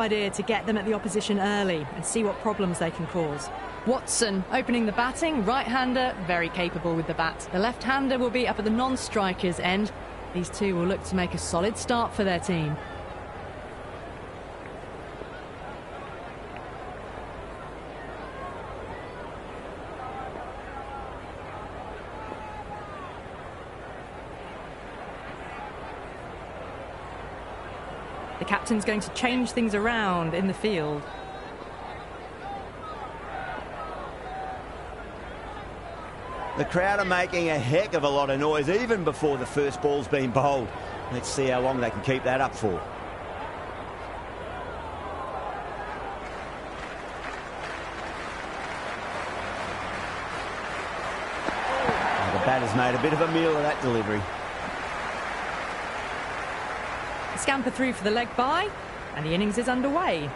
idea to get them at the opposition early and see what problems they can cause. Watson opening the batting, right-hander, very capable with the bat. The left-hander will be up at the non-striker's end. These two will look to make a solid start for their team. The captain's going to change things around in the field. The crowd are making a heck of a lot of noise even before the first ball's been bowled. Let's see how long they can keep that up for. The batter's made a bit of a meal of that delivery. Scamper through for the leg bye, and the innings is underway.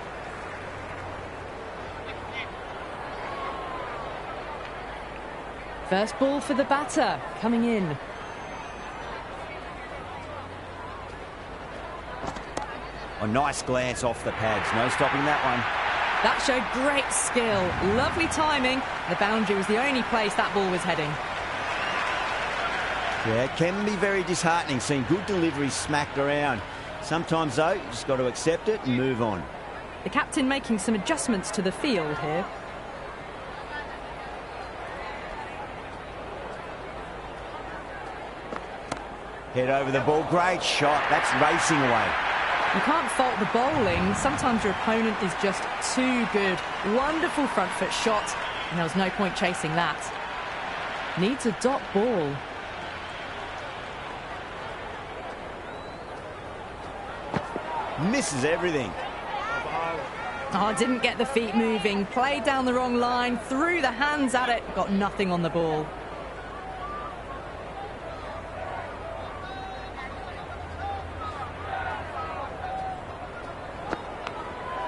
First ball for the batter, coming in. A nice glance off the pads, no stopping that one. That showed great skill, lovely timing. The boundary was the only place that ball was heading. Yeah, it can be very disheartening seeing good deliveries smacked around. Sometimes, though, you just got to accept it and move on. The captain making some adjustments to the field here. Head over the ball, great shot, that's racing away. You can't fault the bowling, sometimes your opponent is just too good. Wonderful front foot shot, and there was no point chasing that. Needs a dot ball. Misses everything. Oh, didn't get the feet moving, played down the wrong line, threw the hands at it, got nothing on the ball.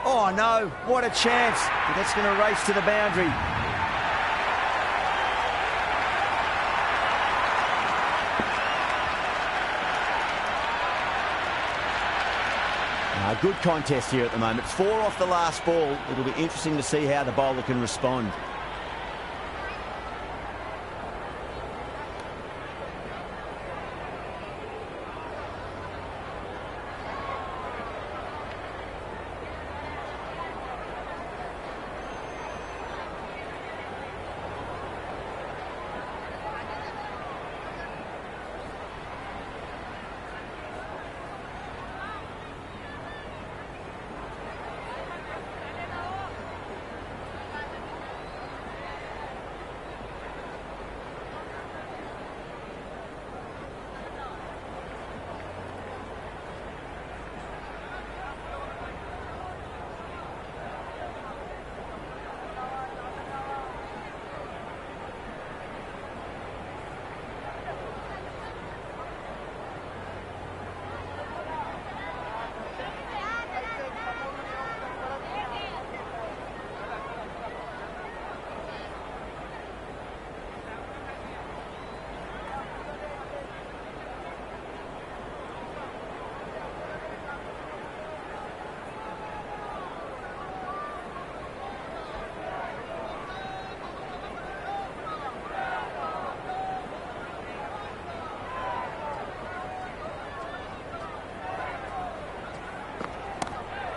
Oh no, what a chance. That's going to race to the boundary. Good contest here at the moment. It's 4 off the last ball. It'll be interesting to see how the bowler can respond.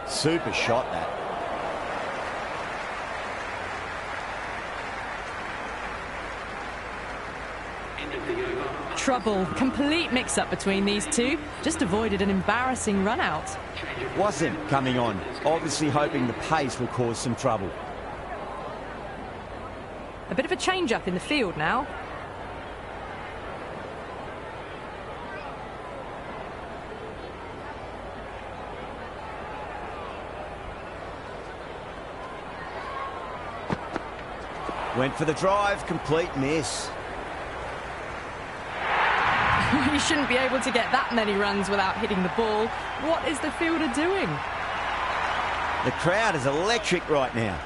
Super shot, that. Trouble, complete mix-up between these two. Just avoided an embarrassing run-out. Wasim coming on, obviously hoping the pace will cause some trouble. A bit of a change-up in the field now. Went for the drive, complete miss. You shouldn't be able to get that many runs without hitting the ball. What is the fielder doing? The crowd is electric right now.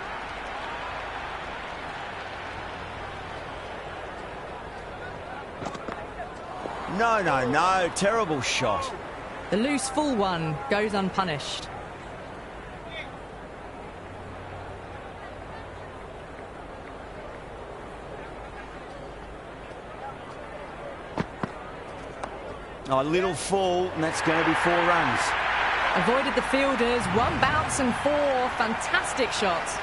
No, no, no, terrible shot. The loose full one goes unpunished. Oh, a little full, and that's going to be 4 runs. Avoided the fielders, 1 bounce and 4. Fantastic shots.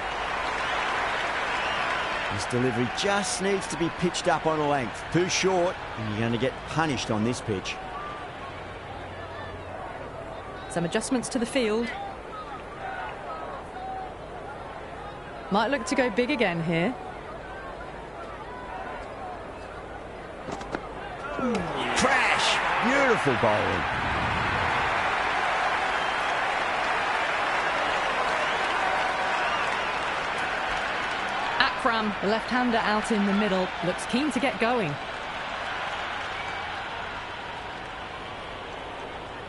This delivery just needs to be pitched up on a length. Too short, and you're going to get punished on this pitch. Some adjustments to the field. Might look to go big again here. Crash! Beautiful bowling. Akram, the left-hander out in the middle, looks keen to get going.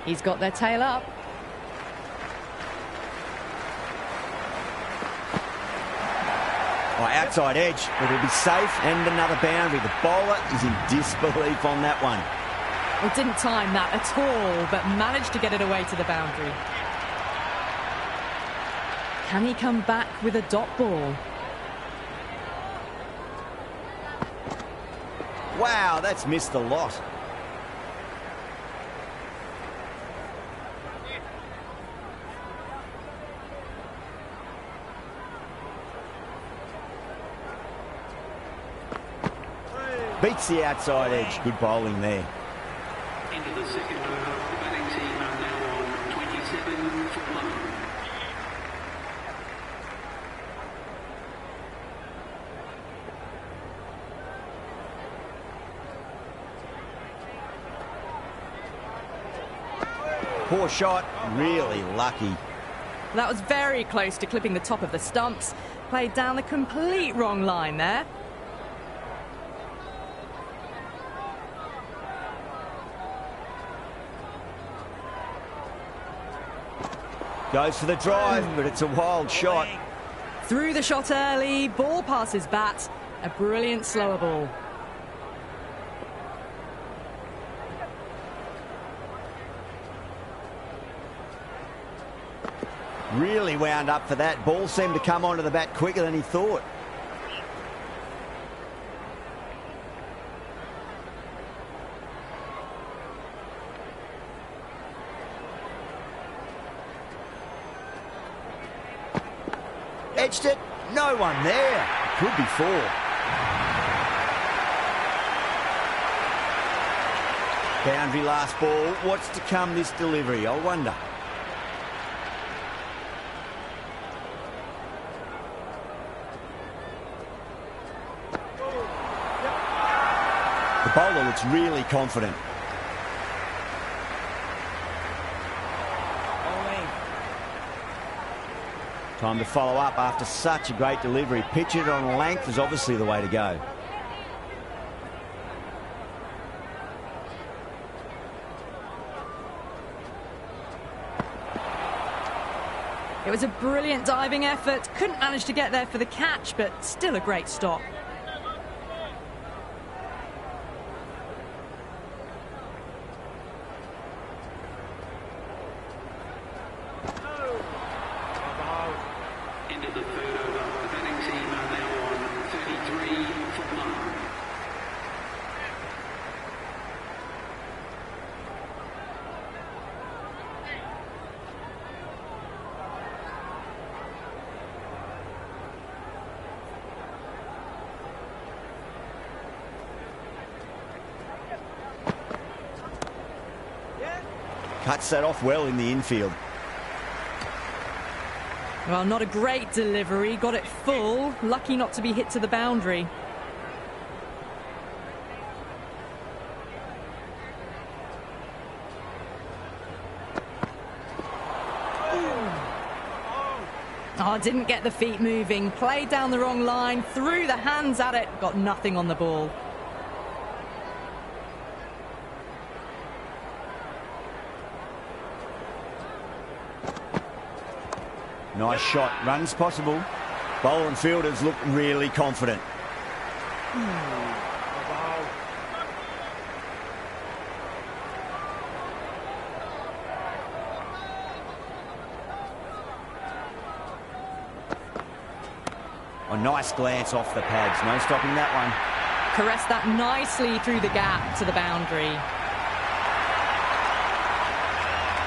He's got their tail up. Oh, outside edge, but it'll be safe and another boundary. The bowler is in disbelief on that one. Well, didn't time that at all, but managed to get it away to the boundary. Can he come back with a dot ball? Wow, that's missed a lot. Beats the outside edge. Good bowling there. Into the second over, the batting team are now on 27 for 1. Poor shot, really lucky. That was very close to clipping the top of the stumps. Played down the complete wrong line there. Goes for the drive, but it's a wild shot. Threw the shot early, ball past his bat. A brilliant slower ball. Really wound up for that. Ball seemed to come onto the bat quicker than he thought. Edged it. No one there. Could be 4. Boundary last ball. What's to come this delivery? I wonder. The bowler looks really confident. Time to follow up after such a great delivery. Pitch it on a length is obviously the way to go. It was a brilliant diving effort. Couldn't manage to get there for the catch, but still a great stop. Into the third over, the batting team are now on 33 for 1. Cuts that off well in the infield. Well, not a great delivery. Got it full. Lucky not to be hit to the boundary. Oh, didn't get the feet moving. Played down the wrong line. Threw the hands at it. Got nothing on the ball. Nice shot. Runs possible. Bowler and fielders look really confident. A nice glance off the pads. No stopping that one. Caressed that nicely through the gap to the boundary.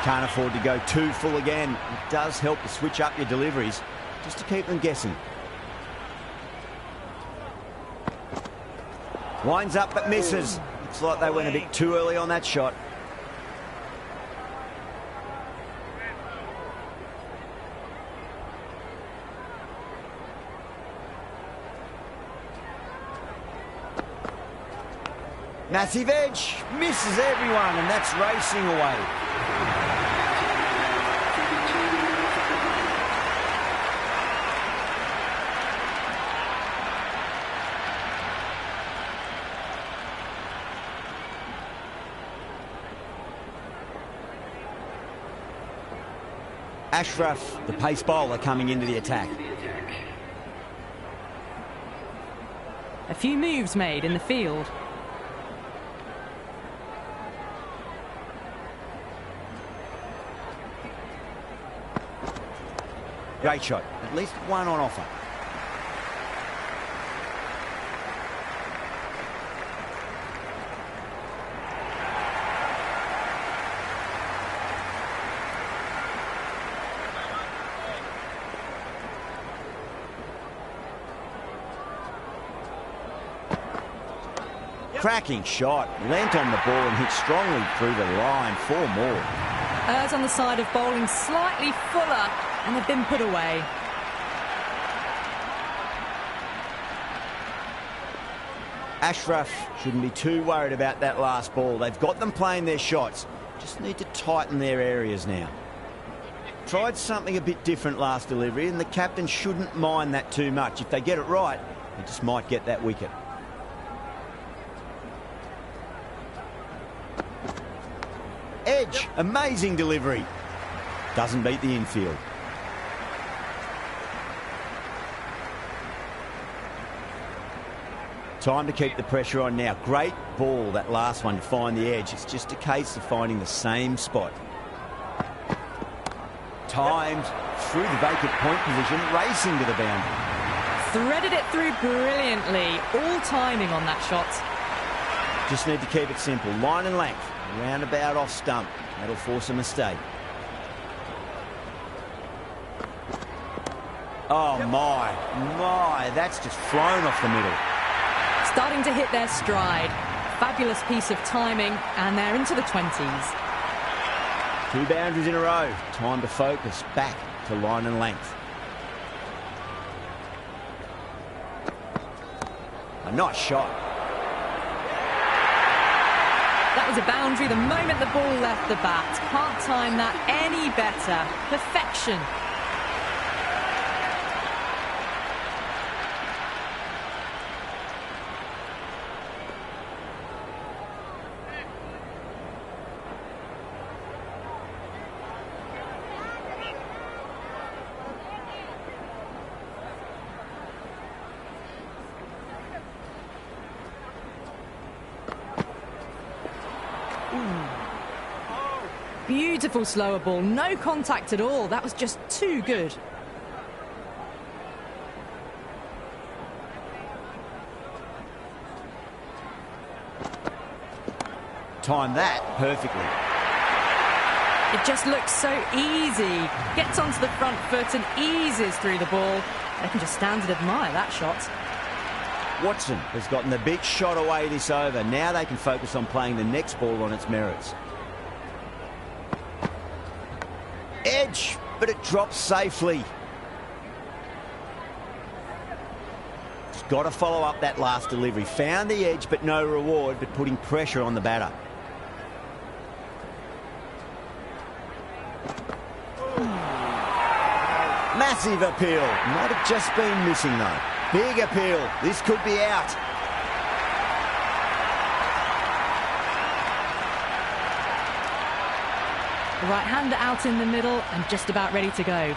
Can't afford to go too full again. It does help to switch up your deliveries, just to keep them guessing. Winds up but misses. Looks like they went a bit too early on that shot. Massive edge, misses everyone, and that's racing away. Ashraf, the pace bowler, coming into the attack. A few moves made in the field. Great shot. At least one on offer. Cracking shot. Leant on the ball and hit strongly through the line. 4 more. Errs on the side of bowling slightly fuller, and they've been put away. Ashraf shouldn't be too worried about that last ball. They've got them playing their shots. Just need to tighten their areas now. Tried something a bit different last delivery, and the captain shouldn't mind that too much. If they get it right, they just might get that wicket. Edge, amazing delivery. Doesn't beat the infield. Time to keep the pressure on now. Great ball, that last one, to find the edge. It's just a case of finding the same spot. Timed through the vacant point position, racing to the boundary. Threaded it through brilliantly. All timing on that shot. Just need to keep it simple. Line and length. Roundabout off stump. That'll force a mistake. Oh, my. That's just flown off the middle. Starting to hit their stride. Fabulous piece of timing, and they're into the 20s. 2 boundaries in a row. Time to focus back to line and length. A nice shot. That was a boundary the moment the ball left the bat. Can't time that any better. Perfection. Beautiful slower ball, no contact at all. That was just too good. Timed that perfectly. It just looks so easy. Gets onto the front foot and eases through the ball. They can just stand and admire that shot. Watson has gotten the big shot away this over. Now they can focus on playing the next ball on its merits. Edge, but it drops safely. Just got to follow up that last delivery. Found the edge, but no reward, but putting pressure on the batter. Massive appeal. Might have just been missing, though. Big appeal. This could be out. The right-hander out in the middle and just about ready to go.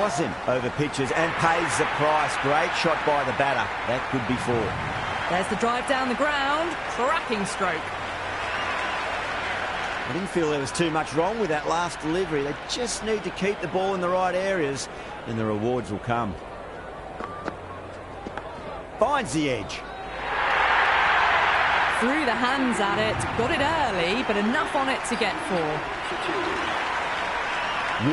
Wasim over pitches and pays the price. Great shot by the batter. That could be 4. There's the drive down the ground. Cracking stroke. I didn't feel there was too much wrong with that last delivery. They just need to keep the ball in the right areas and the rewards will come. finds the edge. Threw the hands at it, got it early, but enough on it to get 4.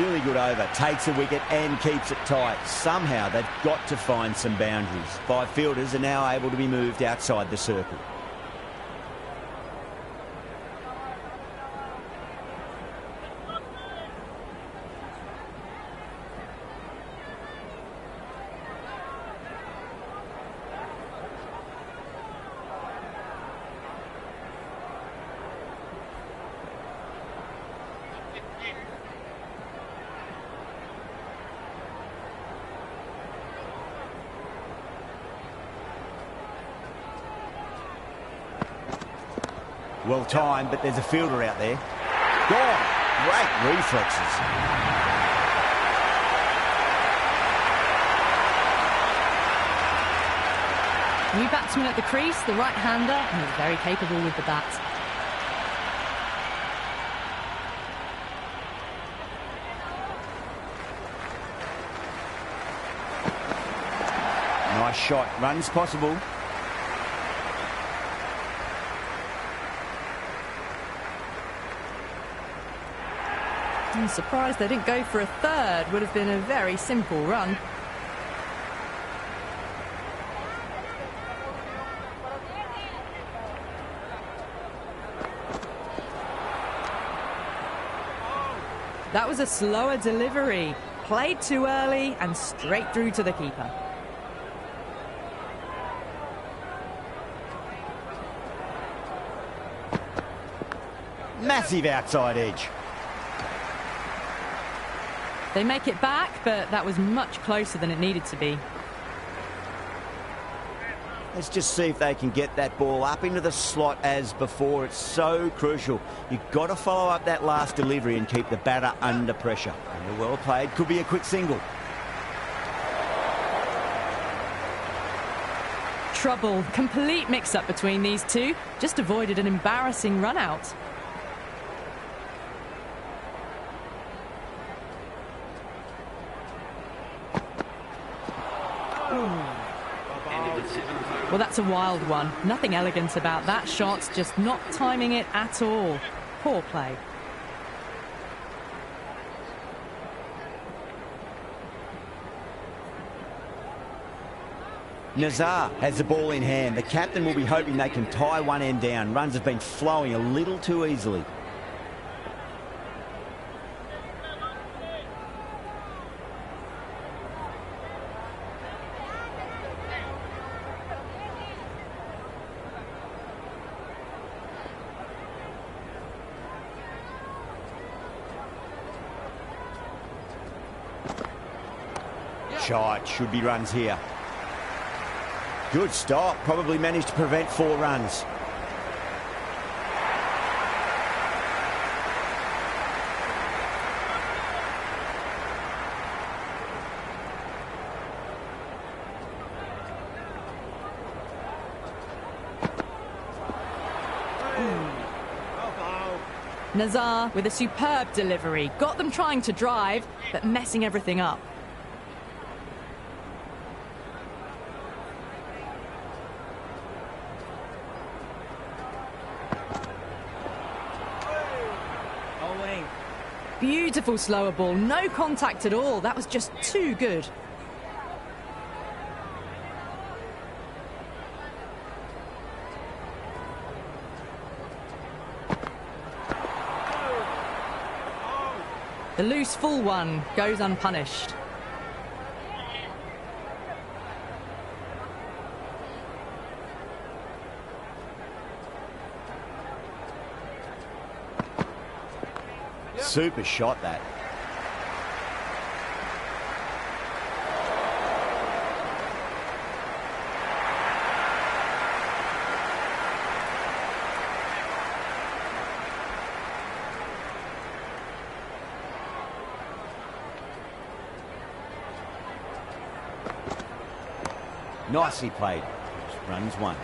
Really good over, takes a wicket and keeps it tight. Somehow they've got to find some boundaries. 5 fielders are now able to be moved outside the circle. Well timed, but there's a fielder out there. Gone. Great reflexes. New batsman at the crease, the right-hander, and he's very capable with the bat. Nice shot. Runs possible. I'm surprised they didn't go for a third. Would have been a very simple run. That was a slower delivery. Played too early and straight through to the keeper. Massive outside edge. They make it back, but that was much closer than it needed to be. Let's just see if they can get that ball up into the slot as before. It's so crucial. You've got to follow up that last delivery and keep the batter under pressure. And well played. Could be a quick single. Trouble. Complete mix-up between these two. Just avoided an embarrassing run-out. Well, that's a wild one. Nothing elegant about that shot, just not timing it at all. Poor play. Nazar has the ball in hand. The captain will be hoping they can tie one end down. Runs have been flowing a little too easily. Shot, should be runs here. Good stop, probably managed to prevent 4 runs. Nazar with a superb delivery. Got them trying to drive, but messing everything up. Beautiful slower ball, no contact at all. That was just too good. The loose full one goes unpunished. Super shot, that. Nicely played. Runs 1.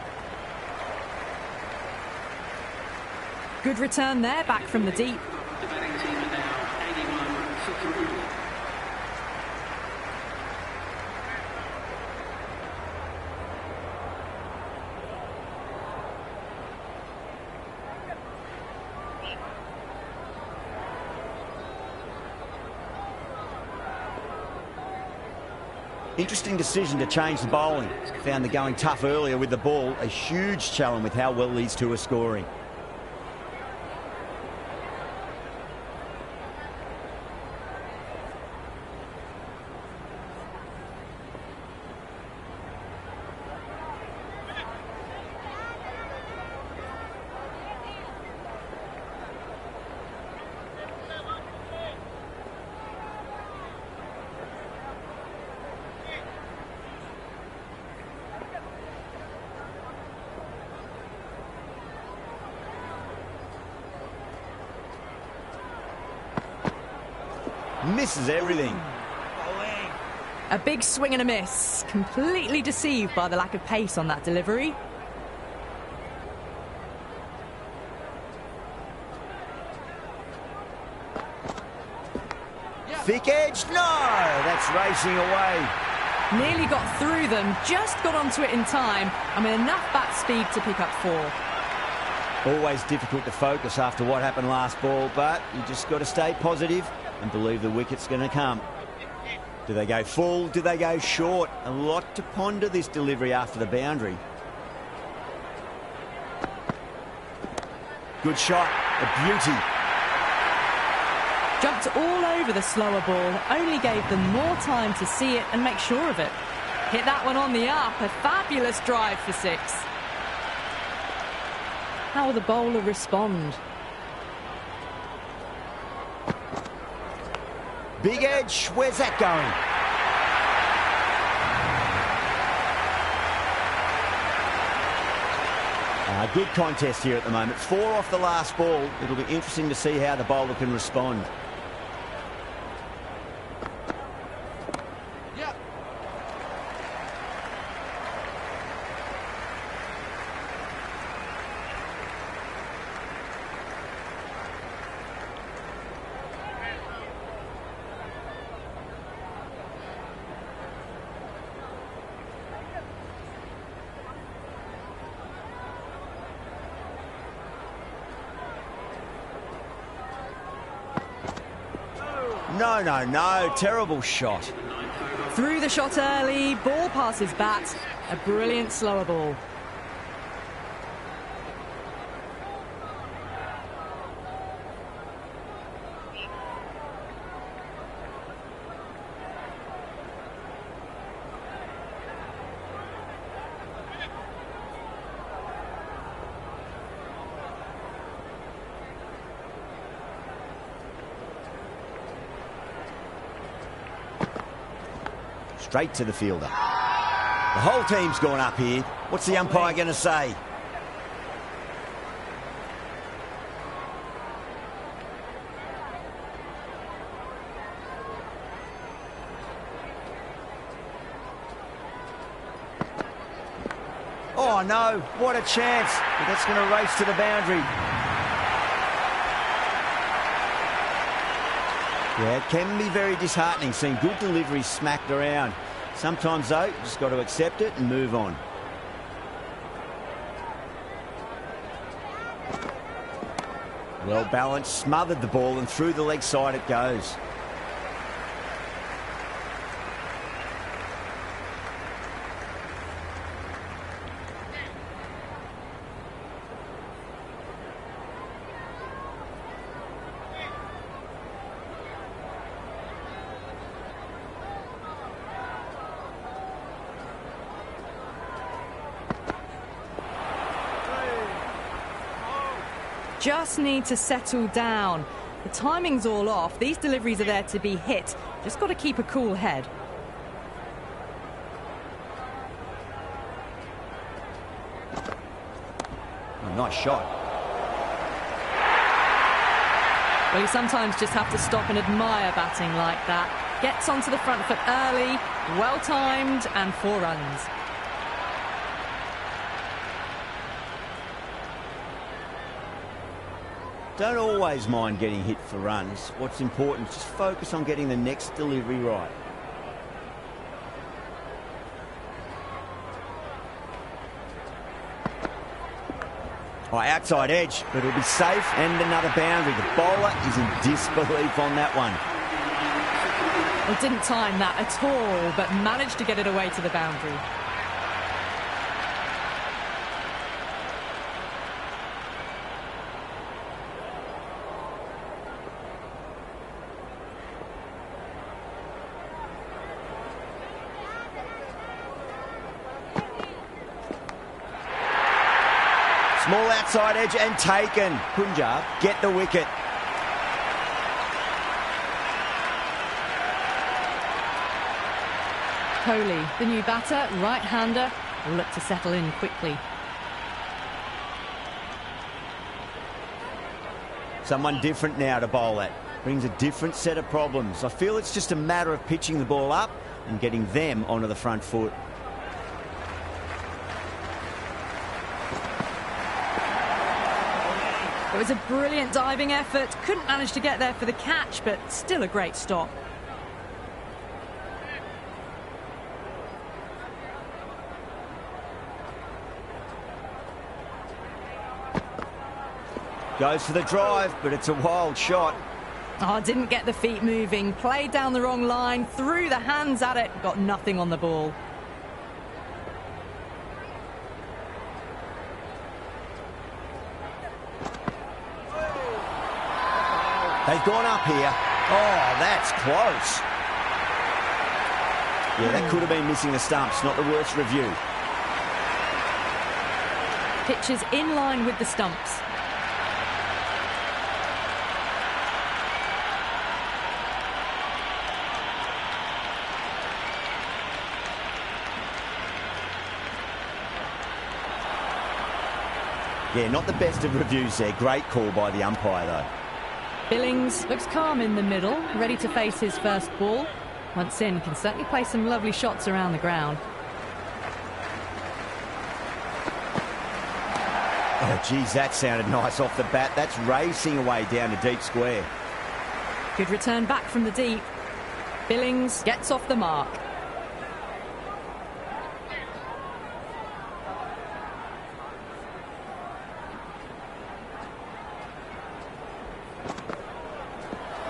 Good return there, back from the deep. The batting team are now 81 for 3. Interesting decision to change the bowling. Found the going tough earlier with the ball. A huge challenge with how well these two are scoring. Misses everything. A big swing and a miss. Completely deceived by the lack of pace on that delivery. Thick edge, no! That's racing away. Nearly got through them, just got onto it in time, and with enough bat speed to pick up 4. Always difficult to focus after what happened last ball, but you just got to stay positive and believe the wicket's going to come. Do they go full? Do they go short? A lot to ponder this delivery after the boundary. Good shot, a beauty. Jumped all over the slower ball, only gave them more time to see it and make sure of it. Hit that one on the up, a fabulous drive for 6. How will the bowler respond? Big edge, where's that going? Good contest here at the moment. 4 off the last ball. It'll be interesting to see how the bowler can respond. No. Terrible shot. Threw the shot early, ball passes bat. A brilliant slower ball. Straight to the fielder. The whole team's gone up here. What's the umpire going to say? Oh no, what a chance. But that's going to race to the boundary. Yeah, it can be very disheartening seeing good deliveries smacked around. Sometimes, though, you just got to accept it and move on. Well balanced, smothered the ball, and through the leg side it goes. Just need to settle down. The timing's all off. These deliveries are there to be hit. Just got to keep a cool head. Oh, nice shot. Well, you sometimes just have to stop and admire batting like that. Gets onto the front foot early, well timed, and 4 runs. Don't always mind getting hit for runs. What's important is just focus on getting the next delivery right. Oh, outside edge, but it'll be safe and another boundary. The bowler is in disbelief on that one. Well, didn't time that at all, but managed to get it away to the boundary. Small outside edge and taken. Punjab get the wicket. Kohli, the new batter, right-hander, will look to settle in quickly. Someone different now to bowl at. Brings a different set of problems. I feel it's just a matter of pitching the ball up and getting them onto the front foot. It was a brilliant diving effort. Couldn't manage to get there for the catch, but still a great stop. Goes for the drive, but it's a wild shot. Oh, didn't get the feet moving. Played down the wrong line, threw the hands at it, got nothing on the ball. They've gone up here. Oh, that's close. Yeah, that could have been missing the stumps. Not the worst review. Pitches in line with the stumps. Yeah, not the best of reviews there. Great call by the umpire, though. Billings looks calm in the middle, ready to face his first ball. Once in, can certainly play some lovely shots around the ground. Oh, geez, that sounded nice off the bat. That's racing away down to deep square. Good return back from the deep. Billings gets off the mark.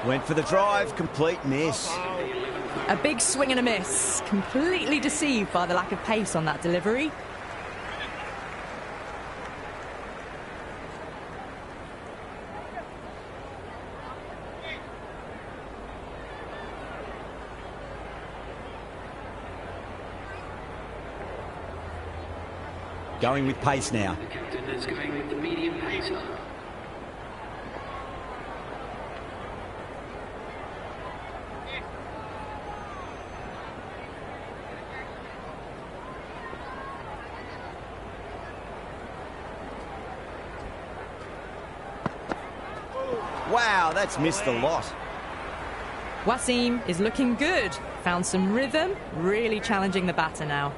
Went for the drive, complete miss. A big swing and a miss. Completely deceived by the lack of pace on that delivery. Going with pace now. The captain is going with the medium pacer. Wow, that's missed a lot. Wasim is looking good. Found some rhythm, really challenging the batter now.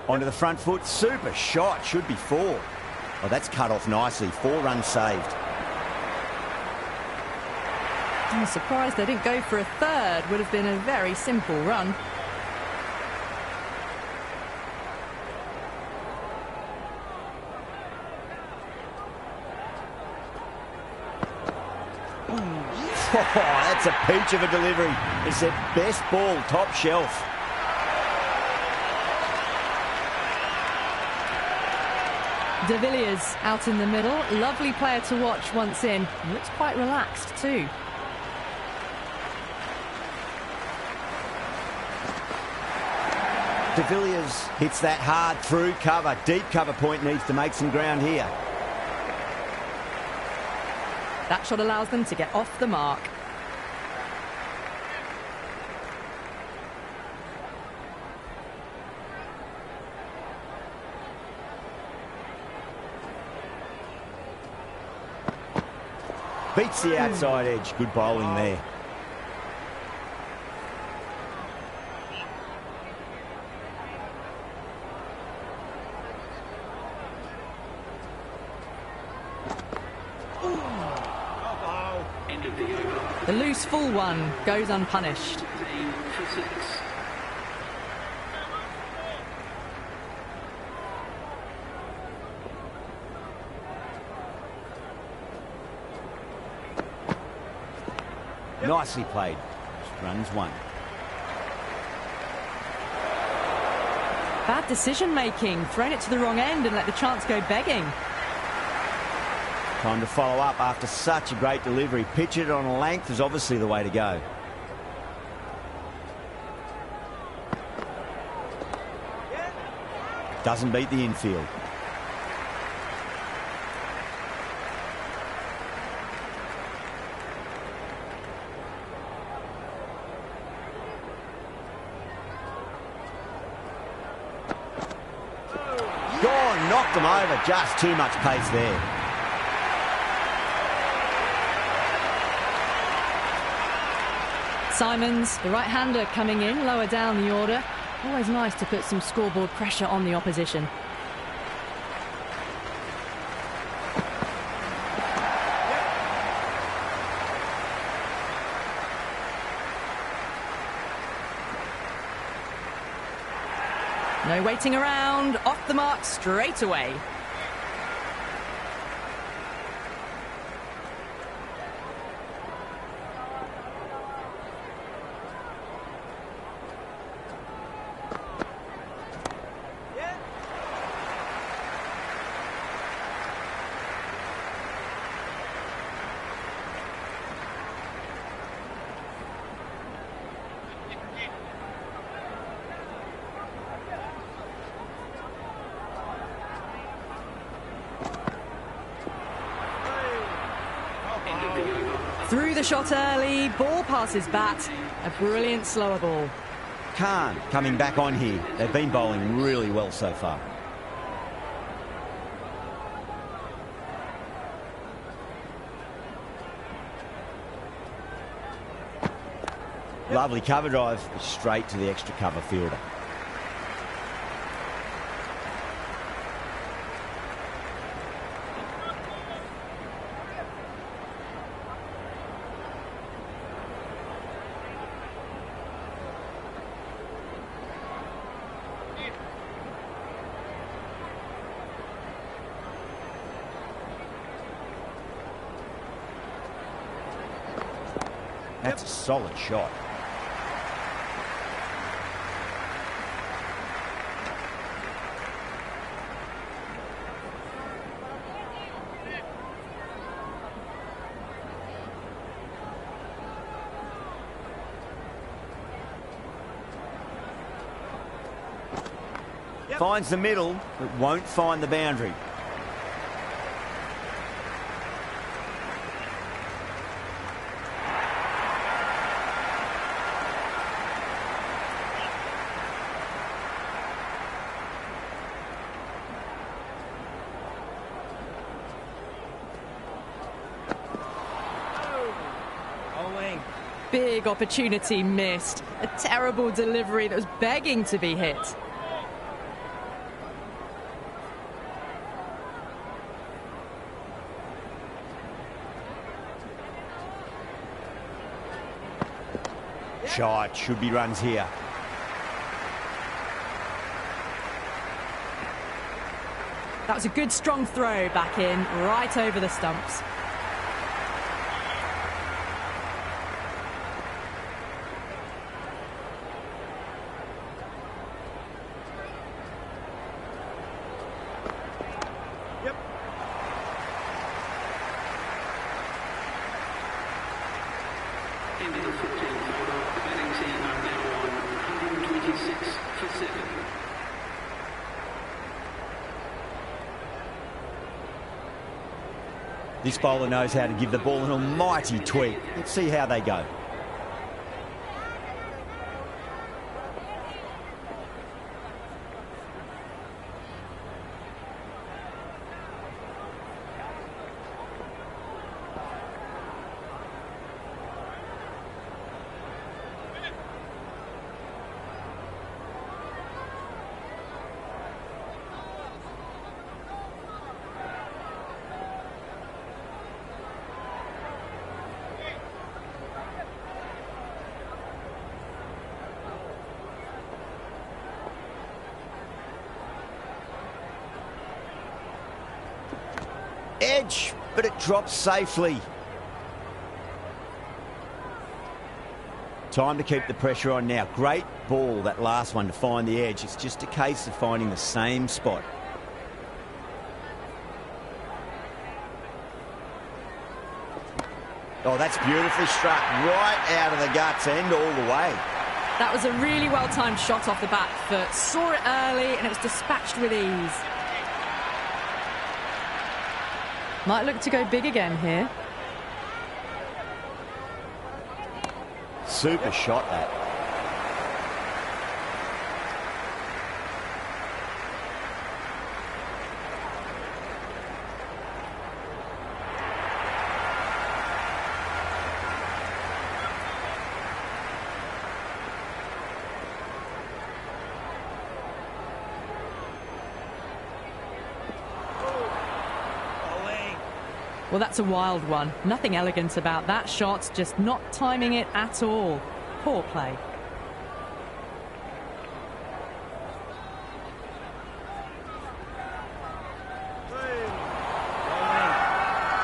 Onto the front foot, super shot, should be 4. Oh, that's cut off nicely, 4 runs saved. I'm surprised they didn't go for a third. Would have been a very simple run. Oh, that's a peach of a delivery. It's their best ball, top shelf. De Villiers out in the middle. Lovely player to watch once in. Looks quite relaxed too. De Villiers hits that hard through cover. Deep cover point needs to make some ground here. That shot allows them to get off the mark. Beats the outside edge. Good bowling there. The loose full one goes unpunished. Nicely played. Runs one. Bad decision making. Thrown it to the wrong end and let the chance go begging. Time to follow up after such a great delivery. Pitch it on a length is obviously the way to go. Doesn't beat the infield. Gone, knocked them over. Just too much pace there. Simons, the right-hander, coming in lower down the order. Always nice to put some scoreboard pressure on the opposition. No waiting around, off the mark straight away. Through the shot early, ball passes bat. A brilliant slower ball. Khan coming back on here. They've been bowling really well so far. Lovely cover drive, straight to the extra cover fielder. That's a solid shot. Finds the middle, but won't find the boundary. Big opportunity missed. A terrible delivery that was begging to be hit. Shot, should be runs here. That was a good strong throw back in, right over the stumps. Into the 14th over. The batting team are now on 126 for 7. This bowler knows how to give the ball an almighty tweak. Let's see how they go. Edge, but it drops safely. Time to keep the pressure on now. Great ball, that last one, to find the edge. It's just a case of finding the same spot. Oh, that's beautifully struck right out of the guts end all the way. That was a really well-timed shot off the back foot. Saw it early and it was dispatched with ease. Might look to go big again here. Super shot, that. Well, that's a wild one. Nothing elegant about that shot, just not timing it at all. Poor play.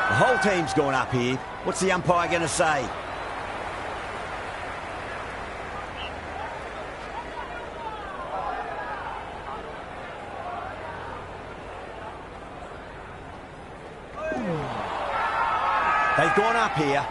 The whole team's gone up here. What's the umpire going to say? They've gone up here.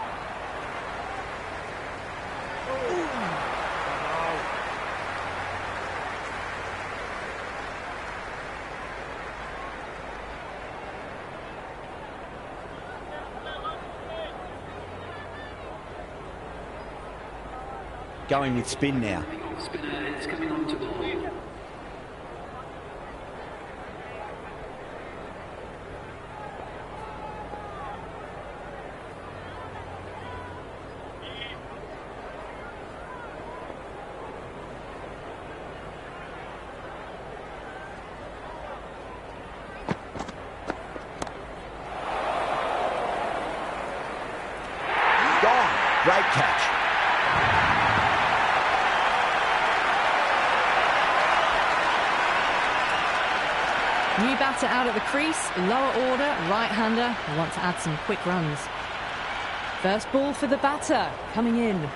Going with spin now. Spinner is coming on to ball. Gone. Great catch. New batter out at the crease, lower order, right-hander, who want to add some quick runs. First ball for the batter, coming in.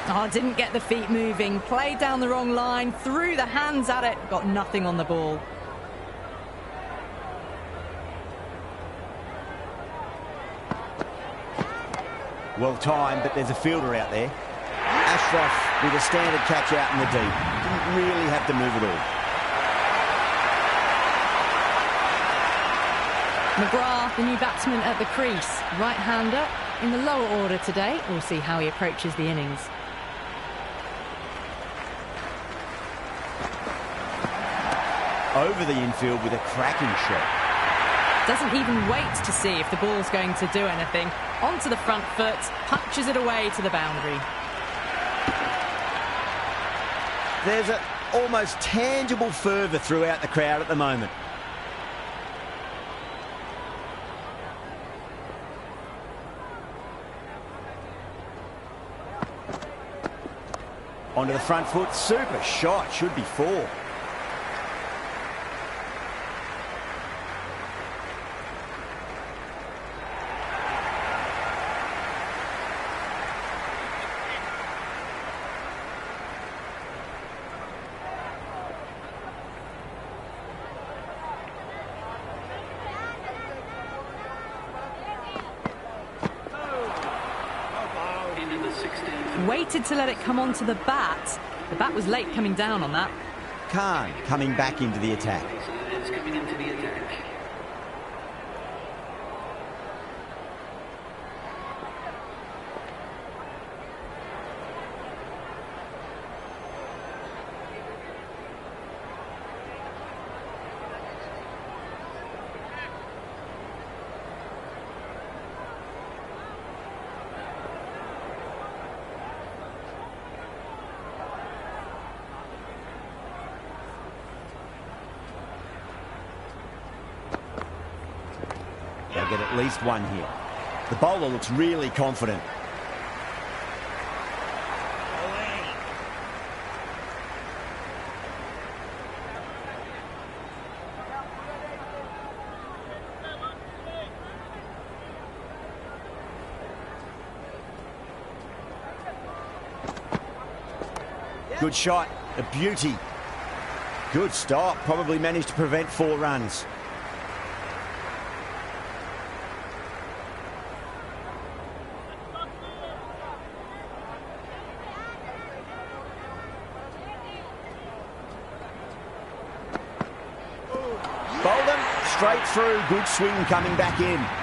Oh, didn't get the feet moving, played down the wrong line, threw the hands at it, got nothing on the ball. Well timed, but there's a fielder out there. Ashraf with a standard catch out in the deep. Didn't really have to move at all. McGrath, the new batsman at the crease. Right-hander in the lower order today. We'll see how he approaches the innings. Over the infield with a cracking shot. Doesn't even wait to see if the ball's going to do anything. Onto the front foot, punches it away to the boundary. There's an almost tangible fervour throughout the crowd at the moment. Onto the front foot, super shot, should be 4. Waited to let it come onto the bat. The bat was late coming down on that. Khan coming back into the attack. It's coming into the attack. They'll get at least one here. The bowler looks really confident. Good shot, a beauty. Good stop, probably managed to prevent 4 runs. Bowled them straight through, good swing coming back in.